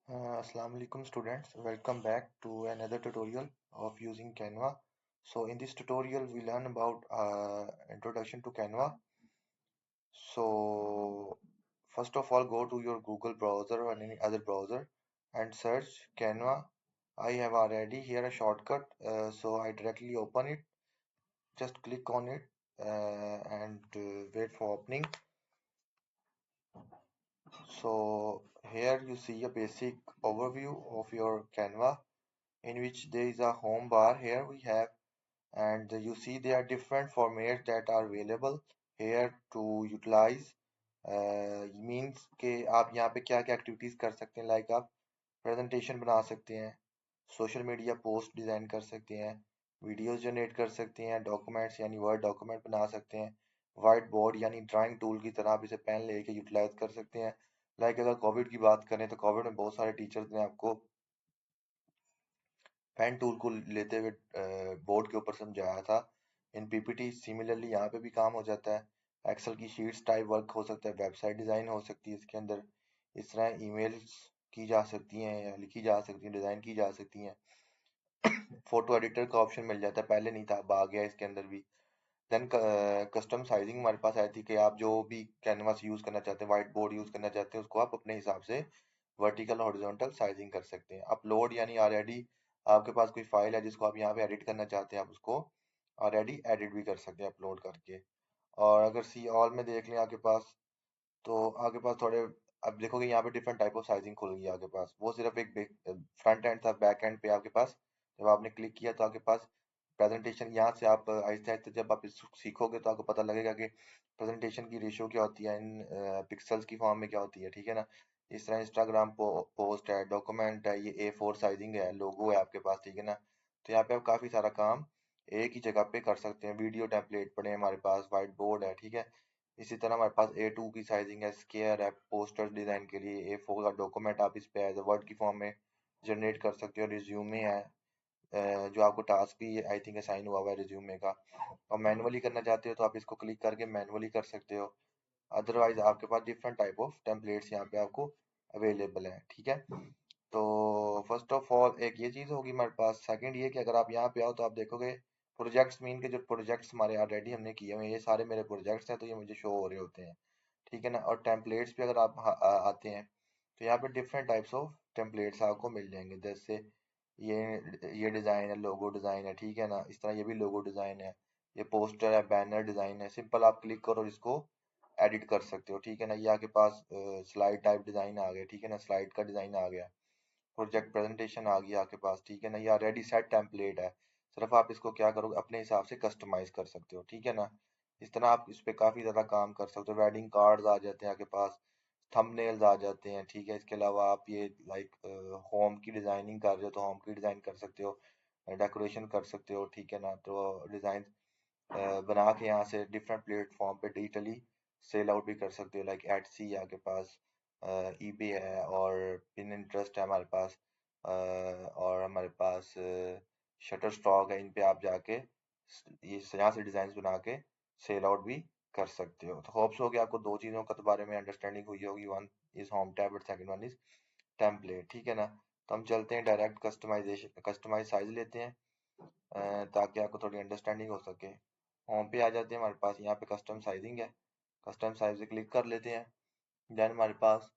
Assalamu alaikum students, welcome back to another tutorial of using Canva. So in this tutorial we learn about introduction to Canva. So first of all go to your Google browser or any other browser and search Canva. I have already here a shortcut, so I directly open it. Just click on it and wait for opening. So here you see a basic overview of your Canva, in which there is a home bar. Here we have, and you see there are different formats that are available here to utilize. Means कि आप यहाँ पे क्या क्या activities कर सकते हैं, like आप प्रेजेंटेशन बना सकते हैं, सोशल मीडिया पोस्ट डिजाइन कर सकते हैं, वीडियोस जनरेट कर सकते हैं, डॉक्यूमेंट्स यानी वर्ड डॉक्यूमेंट बना सकते हैं, वाइट बोर्ड यानी ड्राइंग टूल की तरह आप इसे पेन लेके यूटिलाइज कर सकते हैं। लाइक अगर कोविड की बात करें तो कोविड में बहुत सारे टीचर्स ने आपको पेन टूल को लेते हुए बोर्ड के ऊपर समझाया था। इन पीपीटी सिमिलरली यहाँ पे भी काम हो जाता है। एक्सेल की शीट्स टाइप वर्क हो सकता है, वेबसाइट डिजाइन हो सकती है इसके अंदर। इस तरह ईमेल्स की जा सकती हैं या लिखी जा सकती हैं, डिजाइन की जा सकती हैं। फोटो एडिटर का ऑप्शन मिल जाता है, पहले नहीं था, अब आ गया इसके अंदर भी। देन कस्टम साइजिंग हमारे पास आई थी कि आप जो भी कैनवास यूज करना चाहते हैं, व्हाइट बोर्ड यूज करना चाहते हैं, उसको आप अपने हिसाब से वर्टिकल हॉरिजॉन्टल साइजिंग कर सकते हैं। अपलोड यानी ऑलरेडी आपके पास कोई फाइल है जिसको आप यहाँ पे एडिट करना चाहते हैं, आप उसको ऑलरेडी एडिट भी कर सकते हैं अपलोड करके। और अगर सी ऑल में देख लें आगे पास, तो आगे पास थोड़े, अब देखोगे यहाँ पे डिफरेंट टाइप ऑफ साइजिंग खुल गई आगे पास। वो सिर्फ एक फ्रंट एंड था, बैक एंड पे आपके पास जब आपने क्लिक किया तो आपके पास प्रेजेंटेशन, यहाँ से आप आहिस्ते आहिस्ते जब आप इसको सीखोगे तो आपको पता लगेगा कि प्रेजेंटेशन की रेशियो क्या होती है, इन पिक्सल्स की फॉर्म में क्या होती है, ठीक है ना। इस तरह इंस्टाग्राम पोस्ट है, डॉक्यूमेंट है, ये A4 साइजिंग है, लोगो है आपके पास, ठीक है ना। तो यहाँ पे आप काफी सारा काम एक ही जगह पे कर सकते हैं। वीडियो टेम्पलेट पड़े हैं हमारे पास, व्हाइट बोर्ड है, ठीक है। इसी तरह हमारे पास A2 की साइजिंग है, स्केयर है पोस्टर डिजाइन के लिए, A4 का डॉक्यूमेंट आप इस पे एज वर्ड की फॉर्म में जनरेट कर सकते हो। रिज्यूमे है, जो आपको टास्क भी आई थिंक असाइन हुआ हुआ है रिज्यूमे का। और मैनुअली करना चाहते हो तो आप इसको क्लिक करके मैनुअली कर सकते हो। अदरवाइज आपके पास डिफरेंट टाइप ऑफ टेम्पलेट्स यहाँ पे आपको अवेलेबल है, ठीक है। तो फर्स्ट ऑफ ऑल एक ये चीज होगी हमारे पास। सेकंड ये कि अगर आप यहाँ पे आओ तो आप देखोगे प्रोजेक्ट्स, मीन के जो प्रोजेक्ट्स हमारे ऑलरेडी हमने किए हुए हैं, ये सारे मेरे प्रोजेक्ट्स हैं, तो ये मुझे शो हो रहे होते हैं, ठीक है ना। और टेम्पलेट्स पे अगर आप आते हैं तो यहाँ पे डिफरेंट टाइप्स ऑफ टेम्पलेट्स आपको मिल जाएंगे। जैसे ये ये डिजाइन है, लोगो डिजाइन है, ठीक है ना। इस तरह ये भी लोगो डिजाइन है, ये पोस्टर है, बैनर डिजाइन है। सिंपल आप क्लिक करो और इसको एडिट कर सकते हो, ठीक है ना। ये आपके पास स्लाइड टाइप डिजाइन आ गया, ठीक है ना, स्लाइड का डिजाइन आ गया। प्रोजेक्ट प्रेजेंटेशन आ गई आपके पास, ठीक है ना। ये रेडी सेट टेम्पलेट है, सिर्फ आप इसको क्या करोगे अपने हिसाब से कस्टमाइज कर सकते हो, ठीक है ना। इस तरह आप इस पे काफी ज्यादा काम कर सकते हो। वेडिंग कार्ड्स आ जाते हैं आपके पास, थंबनेल्स आ जाते हैं, ठीक है। इसके अलावा आप ये लाइक होम की डिजाइनिंग कर रहे हो तो होम की डिजाइन कर सकते हो, डेकोरेशन कर सकते हो, ठीक है ना। तो डिजाइन बना के यहाँ से डिफरेंट प्लेटफॉर्म पे डिजिटली सेल आउट भी कर सकते हो। लाइक एटसी है आपके पास, ईबे है, और पिन इंटरेस्ट है हमारे पास, और हमारे पास शटर स्टॉक है। इन पे आप जाके ये यहाँ से डिजाइन बना के सेल आउट भी कर सकते हो। तो होप्स हो कि आपको दो चीजों का तो बारे में अंडरस्टैंडिंग हुई होगी। वन इज होम टैब और सेकंड वन इज टेम्पलेट, ठीक है ना। तो हम चलते हैं डायरेक्ट कस्टमाइजेशन, कस्टमाइज साइज लेते हैं ताकि आपको थोड़ी अंडरस्टैंडिंग हो सके। होम पे आ जाते हैं, हमारे पास यहाँ पे कस्टम साइजिंग है, कस्टम साइज पे क्लिक कर लेते हैं। देन हमारे पास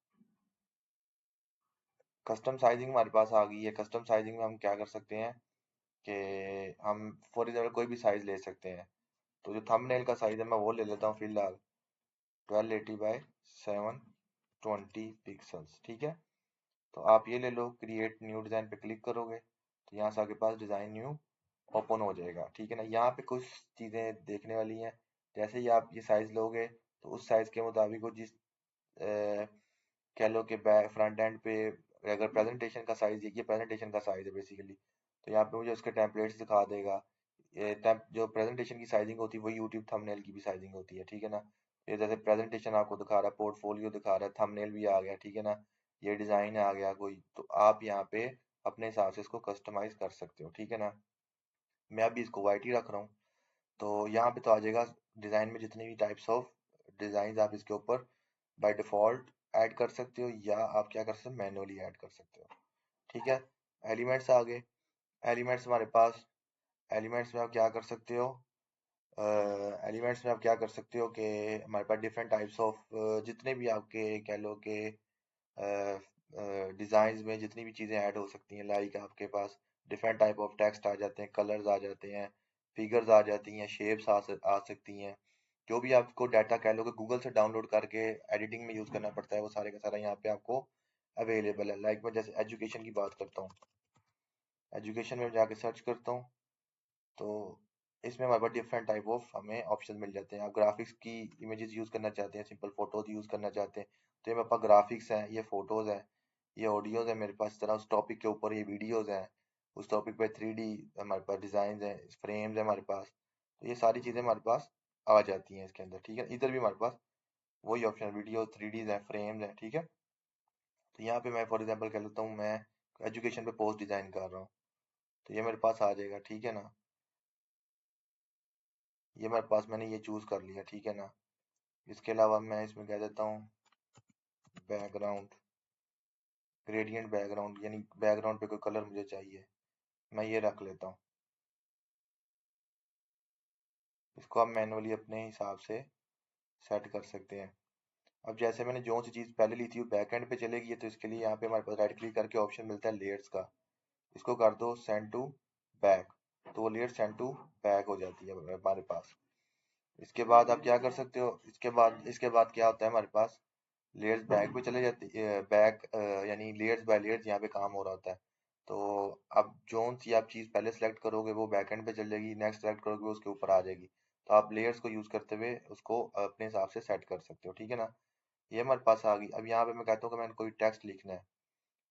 कस्टम साइजिंग हमारे पास आ गई है। कस्टम साइजिंग में हम क्या कर सकते हैं कि हम फॉर एग्जाम्पल कोई भी साइज ले सकते हैं। तो जो थंबनेल का साइज है मैं वो ले लेता हूँ फिलहाल, 1280 बाय 720 पिक्सल्स, ठीक है। तो आप ये ले लो, क्रिएट न्यू डिजाइन पे क्लिक करोगे तो यहाँ से आपके पास डिजाइन न्यू ओपन हो जाएगा, ठीक है ना। यहाँ पे कुछ चीजें देखने वाली हैं। जैसे ही आप ये साइज लोगे तो उस साइज के मुताबिक वो जिस कह लो कि बैक फ्रंट एंड पे, अगर प्रेजेंटेशन का साइज, ये प्रेजेंटेशन का साइज है बेसिकली, तो यहाँ पे मुझे उसके टेम्पलेट्स दिखा देगा। ये जो प्रेजेंटेशन की साइजिंग होती है वही यूट्यूब थंबनेल की भी साइजिंग होती है, ठीक है ना। ये जैसे प्रेजेंटेशन आपको दिखा रहा है, पोर्टफोलियो दिखा रहा है, थंबनेल भी आ गया, ठीक है ना। ये डिजाइन आ गया कोई, तो आप यहाँ पे अपने हिसाब से इसको कस्टमाइज कर सकते हो, ठीक है ना। मैं अभी इसको वाइट ही रख रहा हूँ। तो यहाँ पे तो आ जाएगा डिजाइन में जितनी भी टाइप्स ऑफ डिजाइन आप इसके ऊपर बाय डिफॉल्ट ऐड कर सकते हो या आप क्या कर सकते हो, मैनुअली ऐड कर सकते हो। ठीक है, एलिमेंट्स आ गए। एलिमेंट्स हमारे पास, एलिमेंट्स में आप क्या कर सकते हो, एलिमेंट्स में आप क्या कर सकते हो कि हमारे पास डिफरेंट टाइप्स ऑफ, जितने भी आपके कह लो कि डिजाइन में जितनी भी चीजें ऐड हो सकती हैं, लाइक आपके पास डिफरेंट टाइप ऑफ टेक्स्ट आ जाते हैं, कलर्स आ जाते हैं, फिगर्स आ जाती हैं, शेप्स आ सकती हैं। जो भी आपको डाटा कह लो कि गूगल से डाउनलोड करके एडिटिंग में यूज करना पड़ता है, वो सारे का सारा यहाँ पे आपको अवेलेबल है। लाइक मैं जैसे एजुकेशन की बात करता हूँ, एजुकेशन में जाके सर्च करता हूँ, तो इसमें हमारे पास डिफरेंट टाइप ऑफ हमें ऑप्शन मिल जाते हैं। आप ग्राफिक्स की इमेजेस यूज करना चाहते हैं, सिंपल फोटोज यूज करना चाहते हैं, तो ये मेरे पास ग्राफिक्स हैं, ये फोटोज हैं, ये ऑडियोज है मेरे पास। इस तरह उस टॉपिक के ऊपर ये वीडियोज हैं, उस टॉपिक पे 3D हमारे पास डिजाइन है, फ्रेम्स है हमारे पास। तो ये सारी चीजें हमारे पास आ जाती हैं इसके अंदर। ठीक है, इधर भी हमारे पास वही ऑप्शन, वीडियो 3D है, फ्रेम्स है। ठीक है, तो यहाँ पे मैं फॉर एग्जांपल कह लेता हूँ, मैं एजुकेशन पे पोस्ट डिजाइन कर रहा हूँ, तो ये मेरे पास आ जाएगा। ठीक है ना, ये मेरे पास मैंने ये चूज कर लिया। ठीक है ना, इसके अलावा मैं इसमें कह देता हूँ बैकग्राउंड, ग्रेडियंट बैकग्राउंड, यानी बैकग्राउंड पे कोई कलर मुझे चाहिए, मैं ये रख लेता हूँ। इसको आप मैनुअली अपने हिसाब से सेट कर सकते हैं। अब जैसे मैंने जो सी चीज़ पहले ली थी वो बैक एंड पे चलेगी, तो इसके लिए यहाँ पे हमारे पास राइट क्लिक करके ऑप्शन मिलता है लेयर्स का, इसको कर दो सेंड टू बैक, तो वो लेयर सेंड टू बैक हो जाती है हमारे पास। इसके बाद आप क्या कर सकते हो, इसके बाद क्या होता है हमारे पास, लेयर्स बैक पे चले जाती है, बैक यानी लेयर्स बाय लेयर्स यहाँ पे काम हो रहा होता है। तो अब जोन सी आप चीज़ पहले सेलेक्ट करोगे वो बैक एंड पे चल जाएगी, नेक्स्ट सेलेक्ट करोगे वो उसके ऊपर आ जाएगी। तो आप लेयर्स को यूज करते हुए उसको अपने हिसाब से सेट कर सकते हो। ठीक है ना, ये हमारे पास आ गई। अब यहाँ पे मैं कहता हूँ कि मैंने कोई टेक्स्ट लिखना है।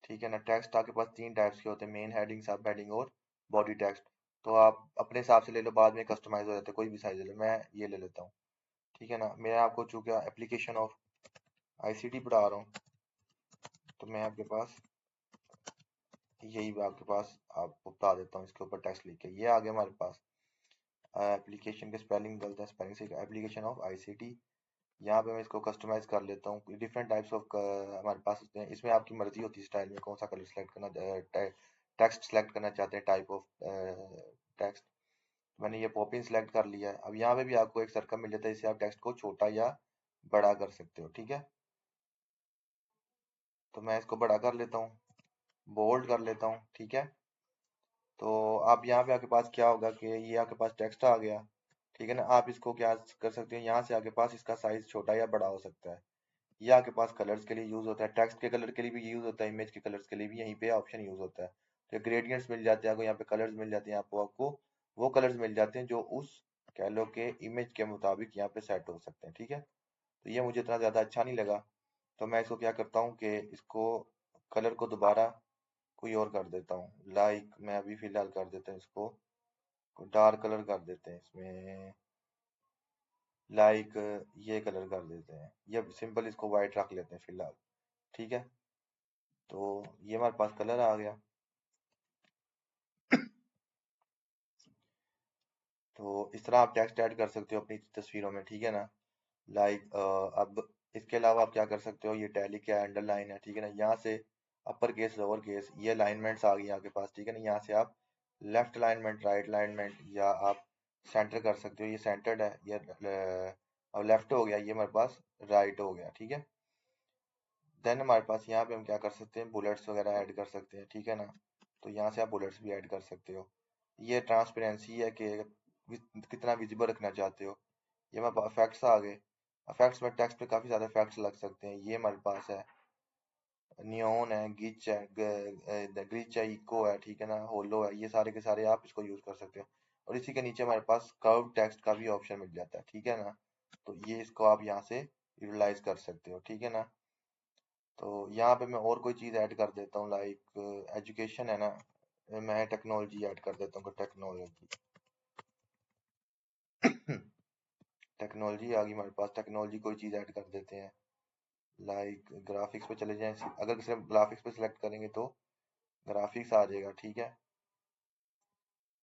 ठीक है ना, टेक्स्ट आपके पास तीन टाइप्स के होते हैं, मेन हेडिंग, सब हेडिंग और बॉडी टेक्स्ट। तो आप अपने हिसाब से ले लो, बाद में कस्टमाइज हो जाते हैं, कोई भी साइज ले लो, मैं ये ले लेता हूँ। ठीक है ना, मैं आपको चूंकि एप्लीकेशन ऑफ आईसीटी पढ़ा रहा हूँ, तो मैं आपके पास यही आपके पास आपको बता देता हूँ, इसके ऊपर टेक्स्ट लिख के ये आ गया हमारे पास। एप्लीकेशन के स्पेलिंग गलत है, स्पेलिंग से एप्लीकेशन ऑफ आईसीटी। यहाँ पे मैं इसको कस्टमाइज कर लेता हूँ, डिफरेंट टाइप्स ऑफ हमारे पास होते हैं, इसमें आपकी मर्जी होती है स्टाइल में कौन सा कलर सेलेक्ट करना, टेक्स्ट सेलेक्ट करना चाहते हैं, टाइप ऑफ टेक्स्ट। मैंने ये पॉपिन सेलेक्ट कर लिया है। अब यहाँ पे भी आपको एक सर्कल मिल जाता है, इससे आप टेक्स्ट को छोटा या बड़ा कर सकते हो। ठीक है, तो मैं इसको बड़ा कर लेता हूँ, बोल्ड कर लेता हूँ। ठीक है, तो आप यहाँ पे आपके पास क्या होगा कि ये आपके पास टेक्स्ट आ गया। ठीक है ना, आप इसको क्या कर सकते हो, यहाँ से आपके पास इसका साइज छोटा या बड़ा हो सकता है। ये आपके पास कलर्स के लिए यूज होता है, टेक्स्ट के कलर के लिए भी यूज होता है, इमेज के कलर्स के लिए भी यहीं पे ऑप्शन यूज होता है। तो ग्रेडियंट्स मिल जाते हैं आपको, यहाँ पे कलर्स मिल जाते हैं आपको आपको वो कलर्स मिल जाते हैं जो उस कह लो के इमेज के मुताबिक यहाँ पे सेट हो सकते हैं। ठीक है, तो ये मुझे इतना ज्यादा अच्छा नहीं लगा, तो मैं इसको क्या करता हूँ कि इसको कलर को दोबारा कोई और कर देता हूँ। लाइक मैं अभी फिलहाल कर देता हूँ इसको डार्क कलर कर देते हैं इसमें, लाइक ये कलर कर देते हैं, ये सिंपल इसको वाइट रख लेते हैं फिलहाल। ठीक है, तो ये हमारे पास कलर आ गया। तो इस तरह आप टेक्स्ट ऐड कर सकते हो अपनी तस्वीरों में। ठीक है ना, लाइक अब इसके अलावा आप क्या कर सकते हो, ये टैली क्या अंडरलाइन है। ठीक है ना, यहाँ से अपर केस लोअर केस ये अलाइनमेंट्स आ गई आपके पास। ठीक है ना, यहाँ से आप लेफ्ट अलाइनमेंट, राइट अलाइनमेंट या आप सेंटर कर सकते हो। ये सेंटर्ड है, ये अब लेफ्ट हो गया, ये हमारे पास राइट हो गया। ठीक है, देन हमारे पास यहाँ पे हम क्या कर सकते हैं, बुलेट्स वगैरह ऐड कर सकते हैं। ठीक है ना, तो यहाँ से आप बुलेट्स भी ऐड कर सकते हो। ये ट्रांसपेरेंसी है कि कितना विजिबल रखना चाहते हो। ये हमारे पास इफेक्ट्स आ गए, इफेक्ट्स में टेक्स्ट पे काफी ज्यादा इफेक्ट्स लग सकते हैं। ये हमारे पास है नियोन है, गिच है, ग्लिच है, इको है। ठीक है ना, होलो है, ये सारे के सारे आप इसको यूज कर सकते हो। और इसी के नीचे हमारे पास कर्व टेक्स्ट का भी ऑप्शन मिल जाता है। ठीक है ना, तो ये इसको आप यहाँ से यूटिलाइज कर सकते हो। ठीक है ना, तो यहाँ पे मैं और कोई चीज़ ऐड कर देता हूँ, लाइक एजुकेशन है ना, मैं टेक्नोलॉजी ऐड कर देता हूँ, टेक्नोलॉजी टेक्नोलॉजी आ गई हमारे पास, टेक्नोलॉजी कोई चीज़ ऐड कर देते हैं। लाइक ग्राफिक्स पे चले जाएं, अगर सिर्फ ग्राफिक्स पे सिलेक्ट करेंगे तो ग्राफिक्स आ जाएगा। ठीक है,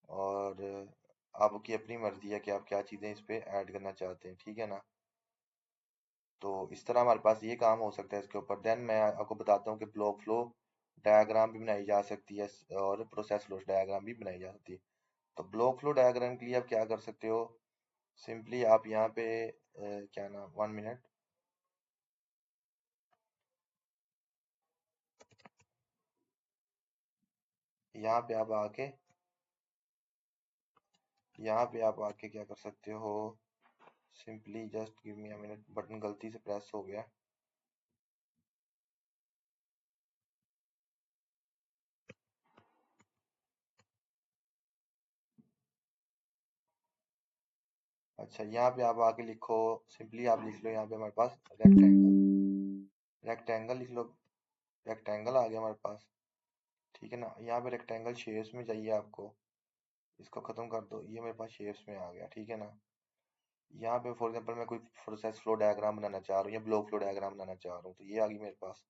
और आपकी अपनी मर्जी है कि आप क्या चीज़ें इस पे ऐड करना चाहते हैं। ठीक है ना, तो इस तरह हमारे पास ये काम हो सकता है इसके ऊपर। देन मैं आपको बताता हूँ कि ब्लॉक फ्लो डायग्राम भी बनाई जा सकती है और प्रोसेस फ्लो डायग्राम भी बनाई जा सकती है। तो ब्लॉक फ्लो डायग्राम के लिए आप क्या कर सकते हो, सिंपली आप यहाँ पे क्या नाम, 1 मिनट, यहाँ पे आप आके यहाँ पे आप आके क्या कर सकते हो, simply just give me a minute, button गलती से प्रेस हो गया। अच्छा, यहाँ पे आप आके लिखो, सिंपली आप लिख लो यहाँ पे हमारे पास रेक्टेंगल, रेक्टेंगल लिख लो। रेक्टेंगल आ गया हमारे पास, ठीक है ना। यहाँ पे रेक्टेंगल शेप्स में चाहिए आपको, इसको खत्म कर दो, ये मेरे पास शेप्स में आ गया, ठीक है ना। यहाँ पे फॉर एग्जांपल मैं कोई प्रोसेस फ्लो डायग्राम बनाना चाह रहा हूँ या ब्लॉक फ्लो डायग्राम बनाना चाह रहा हूँ, तो ये आ गई मेरे पास।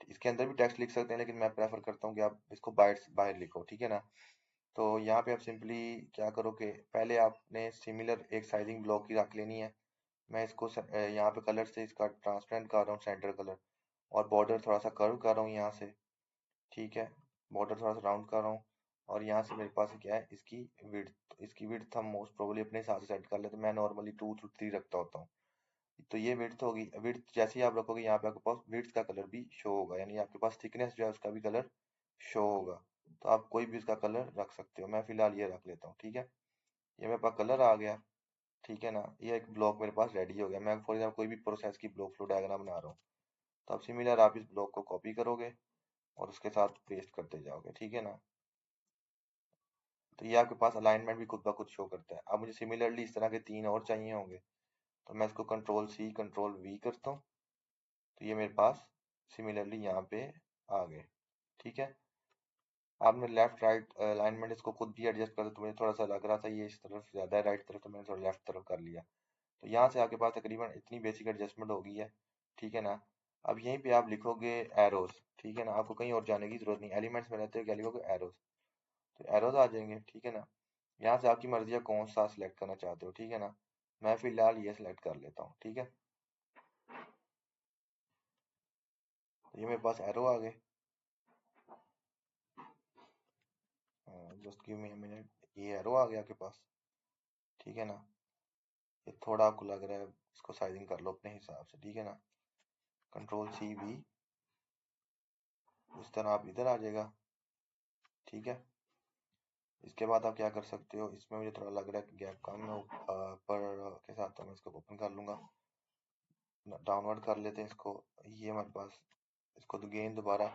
इसके अंदर भी टेक्स्ट लिख सकते हैं, लेकिन मैं प्रेफर करता हूँ कि आप इसको बाहर बाहर लिखो, ठीक है ना। तो यहाँ पे आप सिंपली क्या करो कि पहले आपने सिमिलर एक साइजिंग ब्लॉक की रख लेनी है। मैं इसको यहाँ पे कलर से इसका ट्रांसपेरेंट कर रहा हूँ, सेंटर कलर, और बॉर्डर थोड़ा सा कर्व कर रहा हूँ यहाँ से, ठीक है। बॉर्डर थोड़ा सा राउंड कर रहा हूँ, और यहाँ से मेरे पास क्या है, इसकी विड्थ हम मोस्ट प्रोबेबली अपने हिसाब से सेट कर लेते हैं। मैं नॉर्मली 2 to 3 रखता होता हूँ। तो ये विड्थ होगी, विड्थ जैसे ही आप रखोगे यहाँ पे आपके पास विड्थ का कलर भी शो होगा, यानी आपके पास थिकनेस जो है उसका भी कलर शो होगा। तो आप कोई भी इसका कलर रख सकते हो, मैं फिलहाल ये रख लेता हूँ, ठीक है। ये मेरे पास कलर आ गया, ठीक है ना। ये एक ब्लॉक मेरे पास रेडी हो गया। मैं फॉर एग्जाम्पल कोई भी प्रोसेस की ब्लॉक फ्लो डायग्राम बना रहा हूँ, तो अब सिमिलर आप इस ब्लॉक को कॉपी करोगे और उसके साथ पेस्ट करते जाओगे, ठीक है ना। तो ये आपके पास अलाइनमेंट भी खुद ब खुद शो करता है। अब मुझे सिमिलरली इस तरह के 3 और चाहिए होंगे, तो मैं इसको कंट्रोल C कंट्रोल V करता हूँ, तो ये मेरे पास सिमिलरली यहाँ पे आ गए, ठीक है। आपने लेफ्ट राइट अलाइनमेंट इसको खुद भी एडजस्ट कर, तो मुझे थोड़ा सा लग रहा था ये इस तरफ ज्यादा है राइट तरफ, तो मैंने थोड़ा लेफ्ट तरफ कर लिया। तो यहाँ से आपके पास तकरीबन इतनी बेसिक एडजस्टमेंट हो गई है, ठीक है ना। अब यहीं पे आप लिखोगे एरोज, ठीक है ना, आपको कहीं और जाने की जरूरत नहीं, एलिमेंट्स में रहते हो, क्या लिखोगे एरोज, तो एरोज आ जाएंगे, ठीक है ना। यहाँ से आपकी मर्जी है कौन सा सिलेक्ट करना चाहते हो, ठीक है ना। मैं फिलहाल ये सिलेक्ट कर लेता हूँ, ठीक है। तो ये मेरे पास एरो आ गए, just give me a minute, ये एरो आ गया आपके पास, ठीक है ना। ये थोड़ा आपको लग रहा है, इसको साइजिंग कर लो अपने हिसाब से, ठीक है ना। कंट्रोल C V, इस तरह आप इधर आ जाएगा, ठीक है। इसके बाद आप क्या कर सकते हो, इसमें मुझे थोड़ा लग रहा है कि गैप कम है ऊपर के साथ, तो मैं इसको ओपन कर लूंगा, डाउनवर्ड कर लेते हैं इसको। ये हमारे पास, इसको तो गेन दोबारा,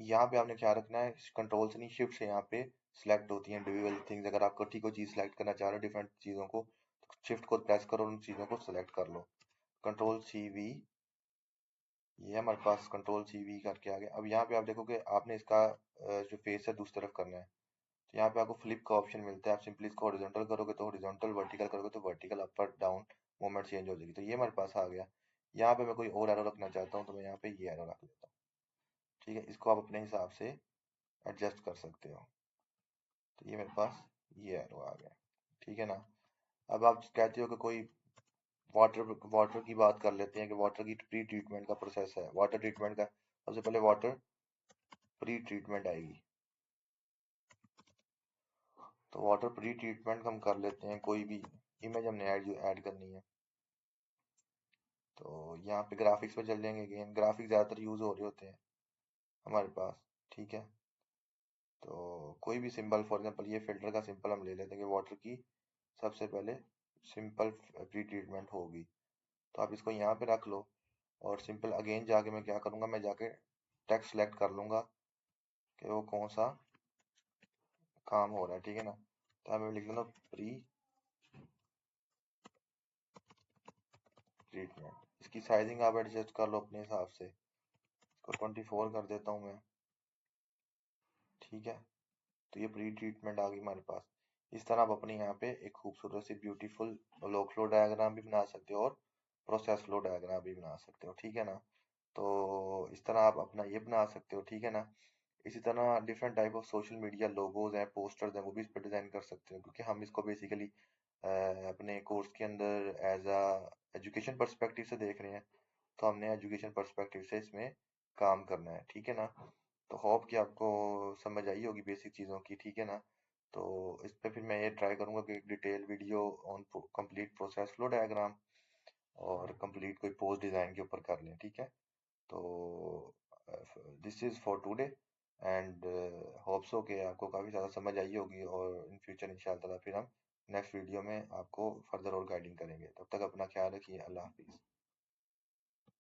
यहाँ पे आपने क्या रखना है, कंट्रोल से नहीं शिफ्ट से यहाँ पे सिलेक्ट होती हैं इंडिविजुअल थिंग्स। अगर आप इकट्ठी कोई चीज सेलेक्ट करना चाह रहे हो डिफरेंट चीजों को, तो शिफ्ट को प्रेस करो, उन चीजों को सिलेक्ट कर लो, कंट्रोल C V। ये हमारे पास कंट्रोल C V करके आ गया। अब यहाँ पे आप देखोगे आपने इसका जो फेस है दूसरी तरफ करना है, तो यहाँ पे आपको फ्लिप का ऑप्शन मिलता है। आप सिंपली इसको हॉरिजॉन्टल करोगे तो हॉरिजॉन्टल, वर्टिकल करोगे तो वर्टिकल, अपर डाउन मूवमेंट चेंज हो जाएगी। तो ये हमारे पास आ गया। यहाँ पे मैं कोई और एरो रखना चाहता हूँ, तो मैं यहाँ पे ये एरो रख लेता हूँ, ठीक है। इसको आप अपने हिसाब से एडजस्ट कर सकते हो। तो ये मेरे पास ये एरो आ गया, ठीक है ना। अब आप कहते हो कि कोई वाटर वाटर की बात कर लेते हैं कि वाटर की प्री ट्रीटमेंट का प्रोसेस है, वाटर ट्रीटमेंट का सबसे पहले वाटर प्री ट्रीटमेंट आएगी। तो वाटर प्री ट्रीटमेंट हम कर लेते हैं, कोई भी इमेज हमने ऐड करनी है, तो यहाँ पे ग्राफिक्स पे चल जाएंगे। अगेन ग्राफिक्स ज़्यादातर यूज़ हो रहे होते हैं हमारे पास, ठीक है। तो कोई भी सिंबल, फॉर एग्जांपल ये फिल्टर का सिंपल हम ले लेते हैं कि वाटर की सबसे पहले सिंपल प्री ट्रीटमेंट होगी, तो आप इसको यहाँ पे रख लो। और सिंपल अगेन जाके मैं क्या करूँगा, मैं जाके टेक्स्ट सेलेक्ट कर लूँगा कि वो कौन सा काम हो रहा है, ठीक है ना। तो मैं लिख लूँगा प्री ट्रीटमेंट। इसकी साइजिंग आप एडजस्ट कर लो अपने हिसाब से, इसको 24 कर देता हूँ मैं, ठीक है। तो ये प्री ट्रीटमेंट आ गई हमारे पास। इस तरह आप अपने यहाँ पे एक खूबसूरत सी ब्यूटीफुल लॉग फ्लो डायग्राम भी बना सकते हो और प्रोसेस फ्लो डायग्राम भी बना सकते हो, ठीक है ना। तो इस तरह आप अपना ये बना सकते हो, ठीक है ना। इसी तरह different type of social media logos हैं, पोस्टर्स हैं, वो भी इस पर डिजाइन कर सकते हो, क्योंकि हम इसको बेसिकली अपने कोर्स के अंदर एज अ एजुकेशन पर्सपेक्टिव से देख रहे हैं, तो हमने एजुकेशन पर्सपेक्टिव से इसमें काम करना है, ठीक है ना। तो होप कि आपको समझ आई होगी बेसिक चीज़ों की, ठीक है ना। तो इस पे फिर मैं ये ट्राई करूंगा कि एक detail video on complete process flow diagram और कंप्लीट कोई पोस्ट डिज़ाइन के ऊपर कर लें, ठीक है। तो this is for today and hope so कि आपको काफ़ी ज़्यादा समझ आई होगी, और इन फ्यूचर इंशाल्लाह ताला फिर हम नेक्स्ट वीडियो में आपको फर्दर और गाइडिंग करेंगे। तब तक अपना ख्याल रखिए। अल्लाह हाफिज़।